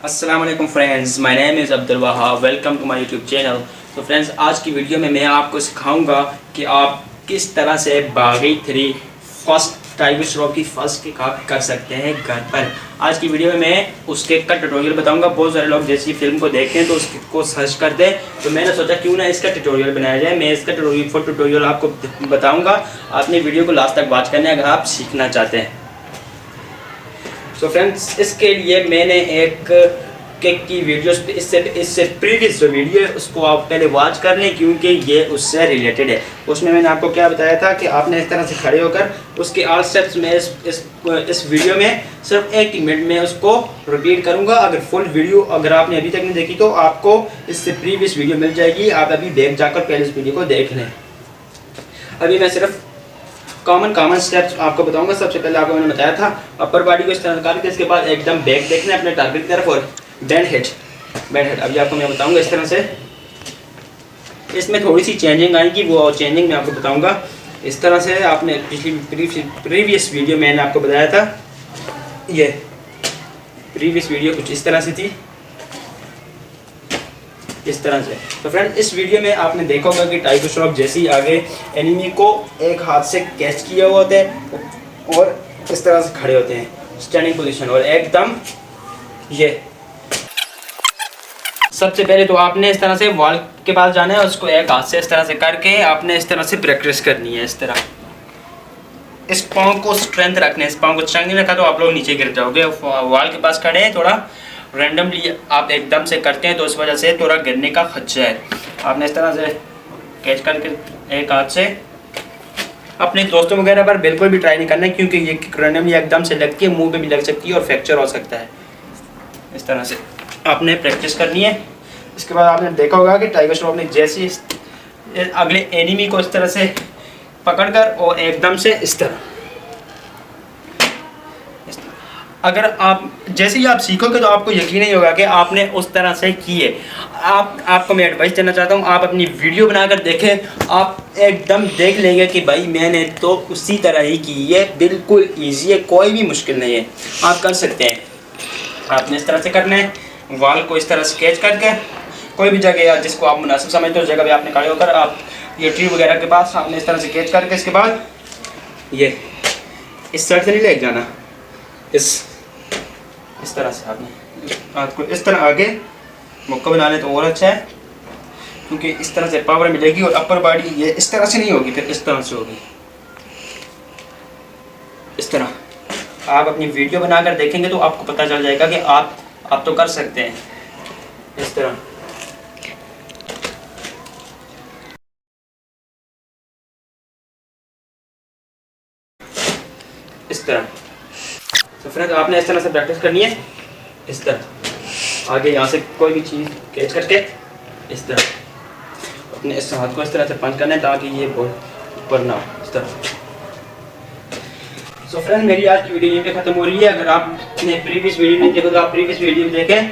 अस्सलाम वालेकुम friends, my name is Abdul Wahab. Welcome to my YouTube channel. तो फ्रेंड्स, आज की वीडियो में मैं आपको सिखाऊंगा कि आप किस तरह से बागी 3 फर्स्ट टाइगर श्रॉफ की फर्स्ट किक आप कर सकते हैं घर पर। आज की वीडियो में मैं उस किक का ट्यूटोरियल बताऊंगा। बहुत सारे लोग जैसी फिल्म को देखते हैं तो उस किक को सर्च करते हैं, तो मैंने सोचा क्यों ना इसका ट्यूटोरियल बनाया जाए। मैं इसका ट्यूटोरियल आपको बताऊँगा। आपने वीडियो को लास्ट तक वॉच करना है अगर आप सीखना चाहते हैं। तो फ्रेंड्स, इसके लिए मैंने एक किक की वीडियोस इससे प्रीवियस जो वीडियो है उसको आप पहले वॉच कर लें, क्योंकि ये उससे रिलेटेड है। उसमें मैंने आपको क्या बताया था कि आपने इस तरह से खड़े होकर उसके ऑल स्टेप्स में इस वीडियो में सिर्फ 1 मिनट में उसको रिपीट करूंगा। अगर फुल वीडियो अगर आपने अभी तक नहीं देखी तो आपको इससे प्रीवियस वीडियो मिल जाएगी। आप अभी बैक जाकर पहले इस वीडियो को देख लें। अभी मैं सिर्फ कॉमन स्टेप्स आपको बताऊंगा। सबसे पहले आपको मैंने बताया था अपर बॉडी को इस तरह निकाल के इसके बाद एकदम बैक देखना है अपने टारगेट की तरफ और बैंड हेड। अभी आपको मैं बताऊंगा इस तरह से। इसमें थोड़ी सी चेंजिंग आएगी, वो चेंजिंग मैं आपको बताऊंगा। इस तरह से आपने प्रीवियस वीडियो मैंने आपको बताया था, ये प्रीवियस वीडियो कुछ इस तरह से थी, इस तरह से। तो फ्रेंड, इस वीडियो में आपने देखा होगा कि टाइगर श्रॉफ जैसे ही आगे एनिमी को एक हाथ से कैच किया हुआ होता है और इस तरह से खड़े होते हैं स्टैंडिंग पोजीशन, और एकदम ये सबसे पहले तो आपने इस तरह से वॉल के पास जाना है, उसको एक हाथ से इस तरह से करके आपने इस तरह से प्रैक्टिस करनी है। इस तरह इस पाँव को स्ट्रेंथ रखना है। इस पाँव को स्ट्रेंथ नहीं रखा तो आप लोग नीचे गिर जाओगे। वॉल के पास खड़े हैं, थोड़ा रैंडमली आप एकदम से करते हैं तो उस वजह से थोड़ा गिरने का खदशा है। आपने इस तरह से कैच करके एक हाथ से अपने दोस्तों वगैरह पर बिल्कुल भी ट्राई नहीं करना है, क्योंकि ये रैंडमली एकदम से लगती है, मुंह पे भी लग सकती है और फ्रैक्चर हो सकता है। इस तरह से आपने प्रैक्टिस करनी है। इसके बाद आपने देखा होगा कि टाइगर श्रॉफ ने जैसे अगले एनिमी को इस तरह से पकड़कर और एकदम से इस तरह अगर आप जैसे ही आप सीखोगे तो आपको यकीन नहीं होगा कि आपने उस तरह से किए। आपको मैं एडवाइस देना चाहता हूँ, आप अपनी वीडियो बनाकर देखें, आप एकदम देख लेंगे कि भाई मैंने तो उसी तरह ही की है। बिल्कुल ईजी है, कोई भी मुश्किल नहीं है, आप कर सकते हैं। आपने इस तरह से करना है, वॉल को इस तरह से कैच करके कोई भी जगह या जिसको आप मुनासिब समझते हो उस जगह पे आपने खड़े होकर आप ये ट्री वगैरह के पास आपने इस तरह से कैच करके इसके बाद ये इस साइड से नहीं ले जाना, इस तरह से आपने हाथ को इस तरह आगे मुक्का बना ले तो और अच्छा है, क्योंकि इस तरह से पावर मिलेगी। और अपर बॉडी ये इस तरह से नहीं होगी, फिर इस तरह से होगी। इस तरह आप अपनी वीडियो बनाकर देखेंगे तो आपको पता चल जाएगा कि आप तो कर सकते हैं। इस तरह इस तरह तो फ्रेंड्स, आपने इस तरह से प्रैक्टिस करनी है। इस तरह आगे यहाँ से कोई भी चीज़ कैच करके इस तरह अपने इस हाथ को इस तरह से पंच करना है ताकि ये बॉल ऊपर ना हो। इस तरह। सो फ्रेंड, मेरी आज की वीडियो यहीं पे ख़त्म हो रही है। अगर आपने प्रीवियस वीडियो नहीं देखा तो आप प्रीवियस वीडियो देखें।